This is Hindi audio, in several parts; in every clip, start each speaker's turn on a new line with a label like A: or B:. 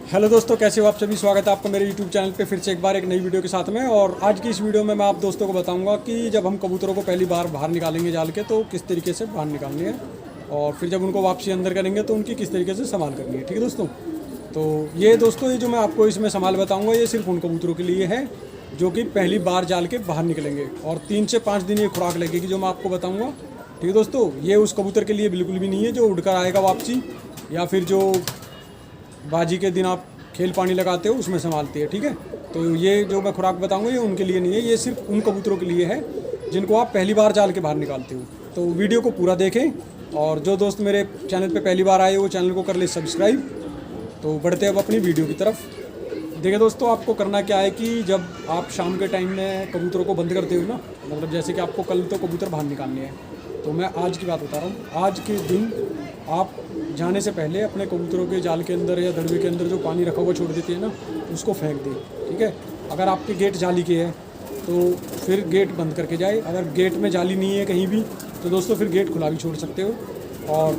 A: हेलो दोस्तों, कैसे हो आप सभी। स्वागत है आपका मेरे यूट्यूब चैनल पे फिर से एक बार एक नई वीडियो के साथ में। और आज की इस वीडियो में मैं आप दोस्तों को बताऊंगा कि जब हम कबूतरों को पहली बार बाहर निकालेंगे जाल के तो किस तरीके से बाहर निकालनी है, और फिर जब उनको वापसी अंदर करेंगे तो उनकी किस तरीके से संभाल करनी है। ठीक है दोस्तों, तो ये दोस्तों ये जो मैं आपको इसमें संभाल बताऊँगा ये सिर्फ उन कबूतरों के लिए है जो कि पहली बार जाल के बाहर निकलेंगे, और 3 से 5 दिन ये खुराक लगेगी जो मैं आपको बताऊँगा। ठीक है दोस्तों, ये उस कबूतर के लिए बिल्कुल भी नहीं है जो उड़कर आएगा वापसी, या फिर जो बाजी के दिन आप खेल पानी लगाते हो उसमें संभालती है। ठीक है, तो ये जो मैं खुराक बताऊंगा ये उनके लिए नहीं है, ये सिर्फ उन कबूतरों के लिए है जिनको आप पहली बार जाल के बाहर निकालते हो। तो वीडियो को पूरा देखें, और जो दोस्त मेरे चैनल पे पहली बार आए वो चैनल को कर ले सब्सक्राइब। तो बढ़ते अब अपनी वीडियो की तरफ। देखिए दोस्तों, आपको करना क्या है कि जब आप शाम के टाइम में कबूतरों को बंद करते हो ना, मतलब जैसे कि आपको कल तो कबूतर बाहर निकालने हैं, तो मैं आज की बात बता रहा हूँ। आज के दिन आप जाने से पहले अपने कबूतरों के जाल के अंदर या दड़बे के अंदर जो पानी रखा हुआ छोड़ देते हैं ना, उसको फेंक दें। ठीक है, अगर आपके गेट जाली के है तो फिर गेट बंद करके जाए। अगर गेट में जाली नहीं है कहीं भी तो दोस्तों फिर गेट खुला भी छोड़ सकते हो, और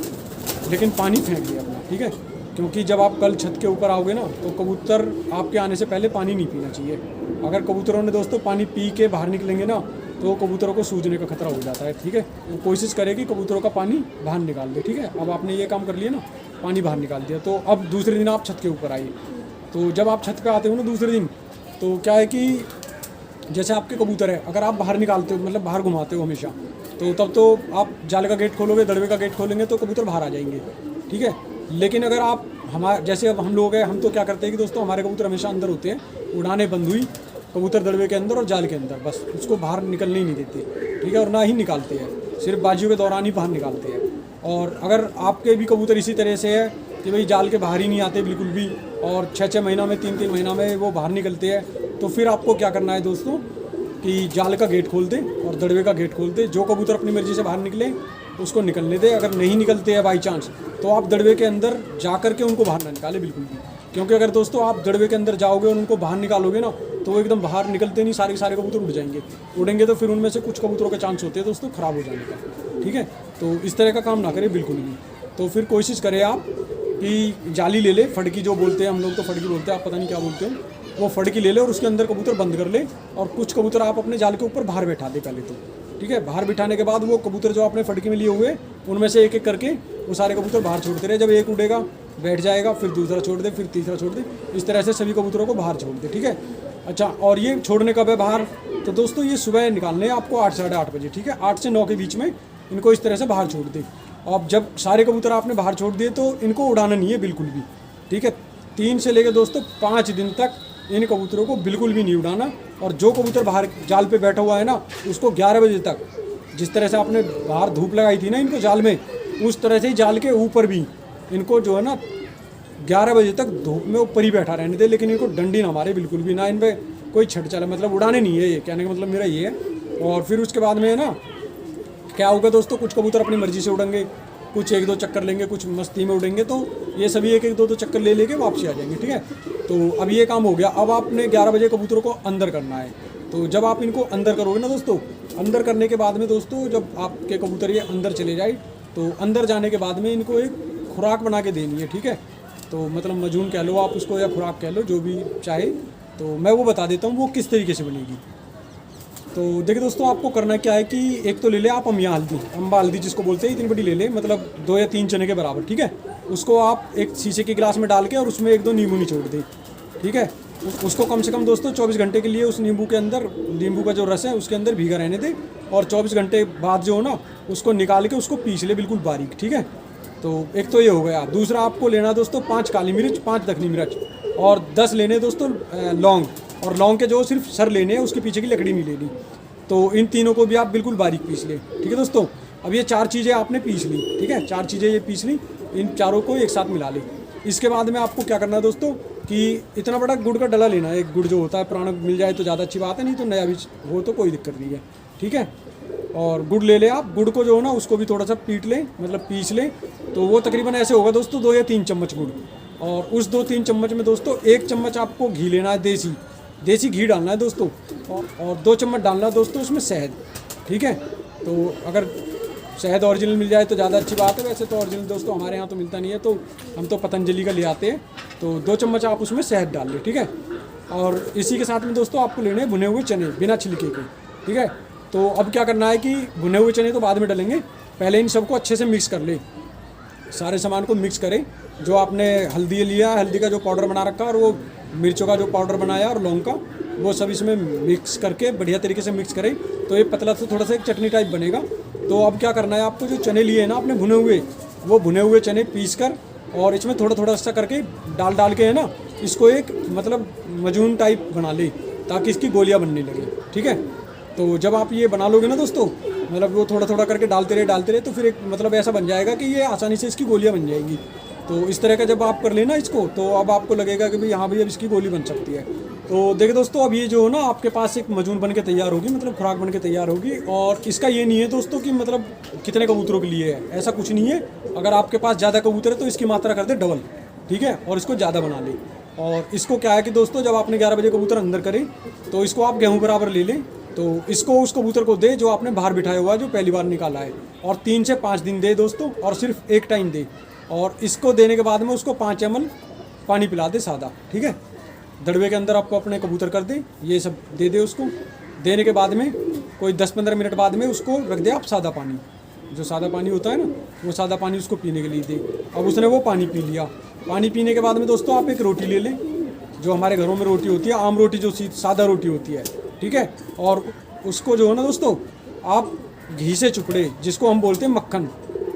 A: लेकिन पानी फेंक दिया अपना। ठीक है, क्योंकि जब आप कल छत के ऊपर आओगे ना तो कबूतर आपके आने से पहले पानी नहीं पीना चाहिए। अगर कबूतरों ने दोस्तों पानी पी के बाहर निकलेंगे ना तो कबूतरों को सूजने का खतरा हो जाता है। ठीक है, तो कोशिश करें कि कबूतरों का पानी बाहर निकाल दे। ठीक है, अब आपने ये काम कर लिया ना, पानी बाहर निकाल दिया, तो अब दूसरे दिन आप छत के ऊपर आइए। तो जब आप छत पे आते हो ना दूसरे दिन, तो क्या है कि जैसे आपके कबूतर है, अगर आप बाहर निकालते हो मतलब बाहर घुमाते हो हमेशा, तो तब तो आप जाल का गेट खोलोगे, दड़बे का गेट खोलेंगे तो कबूतर बाहर आ जाएंगे। ठीक है, लेकिन अगर आप हमारे जैसे अब हम लोग हैं, हम तो क्या करते हैं कि दोस्तों हमारे कबूतर हमेशा अंदर होते हैं, उड़ाने बंद हुई कबूतर दड़बे के अंदर और जाल के अंदर, बस उसको बाहर निकलने ही नहीं देते। ठीक है, और ना ही निकालते हैं, सिर्फ बाजियों के दौरान ही बाहर निकालते हैं। और अगर आपके भी कबूतर इसी तरह से है कि भाई जाल के बाहर ही नहीं आते बिल्कुल भी, और 6-6 महीना में 3-3 महीना में वो बाहर निकलते हैं, तो फिर आपको क्या करना है दोस्तों कि जाल का गेट खोल दें और दड़बे का गेट खोल दें। जो कबूतर अपनी मर्जी से बाहर निकले उसको निकलने दें। अगर नहीं निकलते हैं बाई चांस तो आप दड़बे के अंदर जा कर के उनको बाहर ना निकालें बिल्कुल भी, क्योंकि अगर दोस्तों आप दड़बे के अंदर जाओगे और उनको बाहर निकालोगे ना तो वो एकदम बाहर निकलते नहीं, सारे के सारे कबूतर उड़ जाएंगे। उड़ेंगे तो फिर उनमें से कुछ कबूतरों के चांस होते हैं दोस्तों ख़राब हो जाने का। ठीक है, तो इस तरह का काम ना करें बिल्कुल भी। तो फिर कोशिश करें आप कि जाली ले ले, फड़की जो बोलते हैं हम लोग तो फड़की बोलते हैं, आप पता नहीं क्या बोलते हो, वो फड़की ले ले और उसके अंदर कबूतर बंद कर ले, और कुछ कबूतर आप अपने जाल के ऊपर बाहर बैठा दे पहले तो। ठीक है, बाहर बिठाने के बाद वो कबूतर जो आपने फड़की में लिए हुए उनमें से एक एक करके वो सारे कबूतर बाहर छोड़ते रहे। जब एक उड़ेगा बैठ जाएगा, फिर दूसरा छोड़ दे, फिर तीसरा छोड़ दे, इस तरह से सभी कबूतरों को बाहर छोड़ दे। ठीक है, अच्छा, और ये छोड़ने कब है बाहर, तो दोस्तों ये सुबह निकालने हैं आपको 8 साढ़े 8 बजे। ठीक है, 8 से 9 के बीच में इनको इस तरह से बाहर छोड़ दे। अब जब सारे कबूतर आपने बाहर छोड़ दिए तो इनको उड़ाना नहीं है बिल्कुल भी। ठीक है, 3 से लेकर दोस्तों 5 दिन तक इन कबूतरों को बिल्कुल भी नहीं उड़ाना। और जो कबूतर बाहर जाल पे बैठा हुआ है ना उसको 11 बजे तक, जिस तरह से आपने बाहर धूप लगाई थी ना इनको जाल में, उस तरह से ही जाल के ऊपर भी इनको जो है ना 11 बजे तक धूप में ऊपर ही बैठा रहने दे, लेकिन इनको डंडी ना मारे बिल्कुल भी, ना इन पर कोई छट चला, मतलब उड़ाने नहीं है। ये कहने का मतलब मेरा ये है। और फिर उसके बाद में है ना क्या होगा दोस्तों, कुछ कबूतर अपनी मर्जी से उड़ेंगे, कुछ 1-2 चक्कर लेंगे, कुछ मस्ती में उड़ेंगे, तो ये सभी 1-1 2-2 चक्कर ले लेके वापसी आ जाएंगे। ठीक है, तो अब ये काम हो गया। अब आपने 11 बजे कबूतरों को अंदर करना है। तो जब आप इनको अंदर करोगे ना दोस्तों, अंदर करने के बाद में दोस्तों जब आपके कबूतर ये अंदर चले जाए तो अंदर जाने के बाद में इनको एक खुराक बना के देनी है। ठीक है, तो मतलब मजून कह लो आप उसको या खुराक कह लो, जो भी चाहे, तो मैं वो बता देता हूँ वो किस तरीके से बनेगी। तो देखिए दोस्तों, आपको करना क्या है कि एक तो ले ले आप अम्बिया हल्दी, अम्बा हल्दी जिसको बोलते हैं, इतनी बड़ी ले ले, मतलब 2 या 3 चने के बराबर। ठीक है, उसको आप एक शीशे के गिलास में डाल के और उसमें 1-2 नींबू निचोड़ दे। ठीक है, उसको कम से कम दोस्तों 24 घंटे के लिए उस नींबू के अंदर, नींबू का जो रस है उसके अंदर भीगा रहने दे, और 24 घंटे बाद जो हो ना उसको निकाल के उसको पीस ले बिल्कुल बारीक। ठीक है, तो एक तो ये हो गया। दूसरा आपको लेना दोस्तों 5 काली मिर्च, 5 दखनी मिर्च, और 10 लेने दोस्तों लौंग, और लौंग के जो सिर्फ सर लेने हैं, उसके पीछे की लकड़ी नहीं लेनी। तो इन तीनों को भी आप बिल्कुल बारीक पीस लें। ठीक है दोस्तों, अब ये 4 चीज़ें आपने पीस ली। ठीक है, 4 चीज़ें ये पीस ली, इन चारों को एक साथ मिला ली। इसके बाद में आपको क्या करना है दोस्तों कि इतना बड़ा गुड़ का डला लेना है। एक गुड़ जो होता है पुराना मिल जाए तो ज़्यादा अच्छी बात है, नहीं तो नया भी हो तो कोई दिक्कत नहीं है। ठीक है, और गुड़ ले ले आप। गुड़ को जो हो ना उसको भी थोड़ा सा पीट लें, मतलब पीस लें। तो वो तकरीबन ऐसे होगा दोस्तों 2 या 3 चम्मच गुड़, और उस 2-3 चम्मच में दोस्तों 1 चम्मच आपको घी लेना है, देसी घी डालना है दोस्तों, और 2 चम्मच डालना है दोस्तों उसमें शहद। ठीक है, तो अगर शहद ओरिजिनल मिल जाए तो ज़्यादा अच्छी बात है। वैसे तो ओरिजिनल दोस्तों हमारे यहाँ तो मिलता नहीं है, तो हम तो पतंजलि का ले आते हैं। तो 2 चम्मच आप उसमें शहद डाल लें, ठीक है। और इसी के साथ में दोस्तों आपको लेने हैं भुने हुए चने बिना छिलके के, ठीक है। तो अब क्या करना है कि भुने हुए चने तो बाद में डालेंगे, पहले इन सबको अच्छे से मिक्स कर ले। सारे सामान को मिक्स करें। जो आपने हल्दी लिया, हल्दी का जो पाउडर बना रखा और वो मिर्चों का जो पाउडर बनाया और लौंग का, वो सब इसमें मिक्स करके बढ़िया तरीके से मिक्स करें। तो ये पतला सा थोड़ा सा एक चटनी टाइप बनेगा। तो अब क्या करना है आपको, जो चने लिए हैं ना आपने भुने हुए, वो भुने हुए चने पीस कर और इसमें थोड़ा थोड़ा सा करके डाल के है ना, इसको एक मतलब मजून टाइप बना ले ताकि इसकी गोलियाँ बनने लगे, ठीक है। तो जब आप ये बना लोगे ना दोस्तों, मतलब वो थोड़ा थोड़ा करके डालते रहे तो फिर एक मतलब ऐसा बन जाएगा कि ये आसानी से इसकी गोलियाँ बन जाएंगी। तो इस तरह का जब आप कर लेना इसको, तो अब आपको लगेगा कि भाई हाँ भाई अब इसकी गोली बन सकती है। तो देखिए दोस्तों, अब ये जो है ना आपके पास एक मजून बन के तैयार होगी, मतलब खुराक बन के तैयार होगी। और इसका ये नहीं है दोस्तों कि मतलब कितने कबूतरों के लिए है, ऐसा कुछ नहीं है। अगर आपके पास ज़्यादा कबूतर है तो इसकी मात्रा कर दे डबल, ठीक है, और इसको ज़्यादा बना ले। और इसको क्या है कि दोस्तों, जब आपने 11 बजे कबूतर अंदर करे तो इसको आप गेहूँ बराबर ले लें। तो इसको उस कबूतर को दे जो आपने बाहर बिठाया हुआ है, जो पहली बार निकाला है, और 3 से 5 दिन दे दोस्तों, और सिर्फ एक टाइम दे। और इसको देने के बाद में उसको 5 ml पानी पिला दे सादा, ठीक है। दड़बे के अंदर आपको अपने कबूतर कर दे, ये सब दे दे उसको। देने के बाद में कोई 10-15 मिनट बाद में उसको रख दे आप सादा पानी, जो सादा पानी होता है ना, वो सादा पानी उसको पीने के लिए दे। अब उसने वो पानी पी लिया। पानी पीने के बाद में दोस्तों आप एक रोटी ले लें, जो हमारे घरों में रोटी होती है, आम रोटी, जो सादा रोटी होती है, ठीक है। और उसको जो है ना दोस्तों, आप घी से चुपड़े, जिसको हम बोलते हैं मक्खन,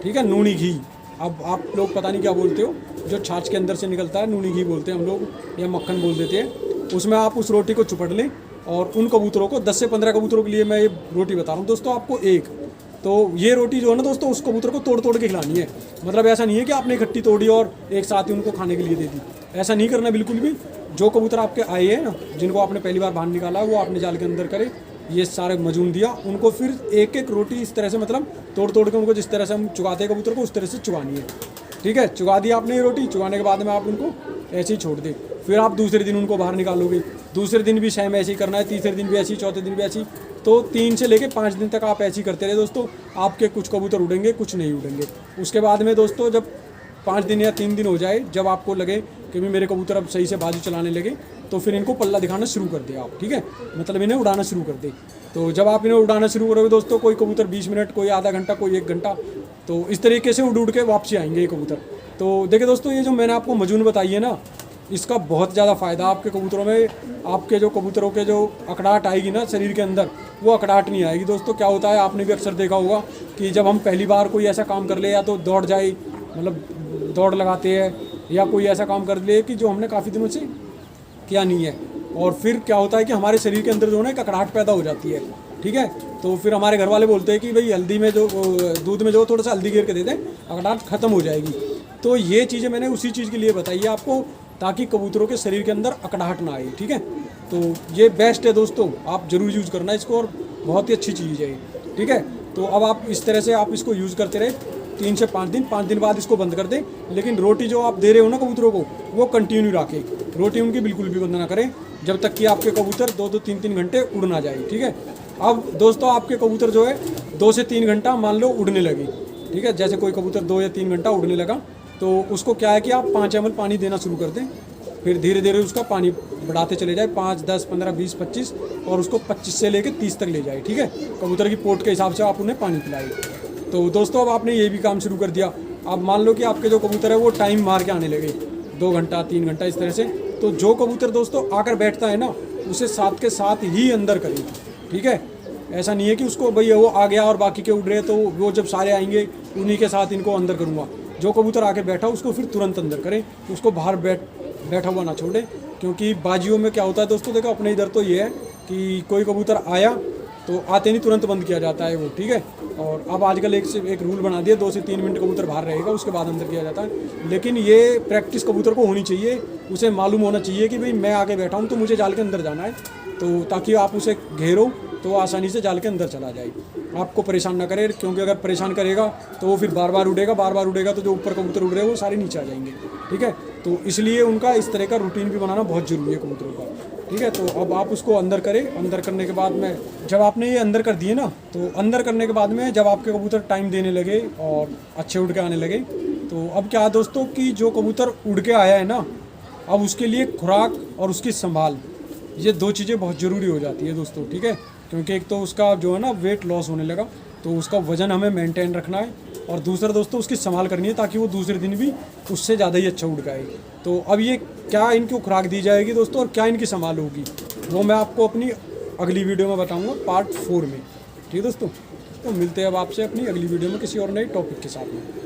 A: ठीक है, नूनी घी। अब आप लोग पता नहीं क्या बोलते हो, जो छाछ के अंदर से निकलता है, नूनी घी बोलते हैं हम लोग, या मक्खन बोल देते हैं। उसमें आप उस रोटी को चुपड़ लें और उन कबूतरों को, 10 से 15 कबूतरों के लिए मैं ये रोटी बता रहा हूँ दोस्तों आपको, एक। तो ये रोटी जो है ना दोस्तों, उस कबूतर को तोड़ तोड़ के खिलानी है। मतलब ऐसा नहीं है कि आपने इकट्ठी तोड़ी और एक साथ ही उनको खाने के लिए दे दी, ऐसा नहीं करना बिल्कुल भी। जो कबूतर आपके आए हैं ना, जिनको आपने पहली बार बाहर निकाला, वो आपने जाल के अंदर करे, ये सारे मजून दिया, उनको फिर एक एक रोटी इस तरह से, मतलब तोड़ तोड़ के उनको जिस तरह से हम चुगाते हैं कबूतर को, उस तरह से चुगानी है, ठीक है। चुगा दिया आपने ये रोटी, चुगाने के बाद में आप उनको ऐसे ही छोड़ दे। फिर आप दूसरे दिन उनको बाहर निकालोगे, दूसरे दिन भी सेम ऐसे ही करना है, तीसरे दिन भी ऐसे ही, चौथे दिन भी ऐसे ही। तो 3 से लेके 5 दिन तक आप ऐसे ही करते रहे दोस्तों। आपके कुछ कबूतर उड़ेंगे, कुछ नहीं उड़ेंगे। उसके बाद में दोस्तों, जब 5 दिन या 3 दिन हो जाए, जब आपको लगे कि भी मेरे कबूतर अब सही से बाजू चलाने लगे, तो फिर इनको पल्ला दिखाना शुरू कर दे आप, ठीक है, मतलब इन्हें उड़ाना शुरू कर दे। तो जब आप इन्हें उड़ाना शुरू करोगे दोस्तों, कोई कबूतर 20 मिनट, कोई आधा घंटा, कोई 1 घंटा, तो इस तरीके से उड़ के वापसी आएंगे ये कबूतर। तो देखिए दोस्तों, ये जो मैंने आपको मजून बताई है ना, इसका बहुत ज़्यादा फ़ायदा आपके कबूतरों में। आपके जो कबूतरों के जो अकड़ाहट आएगी ना शरीर के अंदर, वो अकड़ाहट नहीं आएगी दोस्तों। क्या होता है, आपने भी अक्सर देखा होगा कि जब हम पहली बार कोई ऐसा काम कर ले, या तो दौड़ जाए, मतलब दौड़ लगाते हैं, या कोई ऐसा काम कर ले कि जो हमने काफ़ी दिनों से किया नहीं है, और फिर क्या होता है कि हमारे शरीर के अंदर जो है ना एक अकड़ाहट पैदा हो जाती है, ठीक है। तो फिर हमारे घर वाले बोलते हैं कि भाई हल्दी में जो, दूध में जो थोड़ा सा हल्दी गिर के दे दें, अकड़ाहट ख़त्म हो जाएगी। तो ये चीज़ें मैंने उसी चीज़ के लिए बताई है आपको, ताकि कबूतरों के शरीर के अंदर अकड़ाहट ना आए, ठीक है। तो ये बेस्ट है दोस्तों, आप ज़रूर यूज़ करना इसको, और बहुत ही अच्छी चीज़ है ये, ठीक है। तो अब आप इस तरह से आप इसको यूज़ करते रहे 3 से 5 दिन, 5 दिन बाद इसको बंद कर दें। लेकिन रोटी जो आप दे रहे हो ना कबूतरों को, वो कंटिन्यू रखें, रोटी उनकी बिल्कुल भी बंद ना करें, जब तक कि आपके कबूतर 2-2, 3-3 घंटे उड़ ना जाए, ठीक है। अब दोस्तों, आपके कबूतर जो है 2 से 3 घंटा मान लो उड़ने लगे, ठीक है। जैसे कोई कबूतर 2 या 3 घंटा उड़ने लगा, तो उसको क्या है कि आप 5 ml पानी देना शुरू कर दें। फिर धीरे धीरे उसका पानी बढ़ाते चले जाए, 5, 10, 15, 20, 25, और उसको 25 से लेकर 30 तक ले जाए, ठीक है। कबूतर की पोट के हिसाब से आप उन्हें पानी पिलाए। तो दोस्तों, अब आपने ये भी काम शुरू कर दिया। अब मान लो कि आपके जो कबूतर है वो टाइम मार के आने लगे, 2 घंटा, 3 घंटा, इस तरह से। तो जो कबूतर दोस्तों आकर बैठता है ना, उसे साथ के साथ ही अंदर करें, ठीक है। ऐसा नहीं है कि उसको भाई वो आ गया और बाकी के उड़ रहे, तो वो जब सारे आएंगे उन्हीं के साथ इनको अंदर करूँगा। जो कबूतर आके बैठा उसको फिर तुरंत अंदर करें, उसको बाहर बैठा हुआ ना छोड़े। क्योंकि बाजियों में क्या होता है दोस्तों, देखो अपने इधर तो ये है कि कोई कबूतर आया तो आते नहीं तुरंत बंद किया जाता है वो, ठीक है। और अब आजकल एक रूल बना दिया, 2 से 3 मिनट कबूतर बाहर रहेगा, उसके बाद अंदर किया जाता है। लेकिन ये प्रैक्टिस कबूतर को होनी चाहिए, उसे मालूम होना चाहिए कि भाई मैं आके बैठा हूँ तो मुझे जाल के अंदर जाना है। तो ताकि आप उसे घेरो तो वो आसानी से जाल के अंदर चला जाए, आपको परेशान ना करे। क्योंकि अगर परेशान करेगा तो वो फिर बार बार उड़ेगा, तो जो ऊपर कबूतर उड़ रहे हैं वो सारे नीचे आ जाएंगे, ठीक है। तो इसलिए उनका इस तरह का रूटीन भी बनाना बहुत ज़रूरी है कबूतरों का। ठीक है। तो अब आप उसको अंदर करें, अंदर करने के बाद में जब आपने ये अंदर कर दिए ना, तो अंदर करने के बाद में जब आपके कबूतर टाइम देने लगे और अच्छे उड़ के आने लगे, तो अब क्या है दोस्तों कि जो कबूतर उड़ के आया है ना, अब उसके लिए खुराक और उसकी संभाल, ये दो चीज़ें बहुत ज़रूरी हो जाती है दोस्तों, ठीक है। क्योंकि एक तो उसका जो है ना वेट लॉस होने लगा, तो उसका वज़न हमें मेंटेन रखना है, और दूसरा दोस्तों उसकी संभाल करनी है ताकि वो दूसरे दिन भी उससे ज़्यादा ही अच्छा उड़ पाए। तो अब ये क्या इनको खुराक दी जाएगी दोस्तों और क्या इनकी संभाल होगी, वो मैं आपको अपनी अगली वीडियो में बताऊंगा पार्ट 4 में, ठीक है दोस्तों। तो मिलते हैं अब आपसे अपनी अगली वीडियो में किसी और नए टॉपिक के साथ में।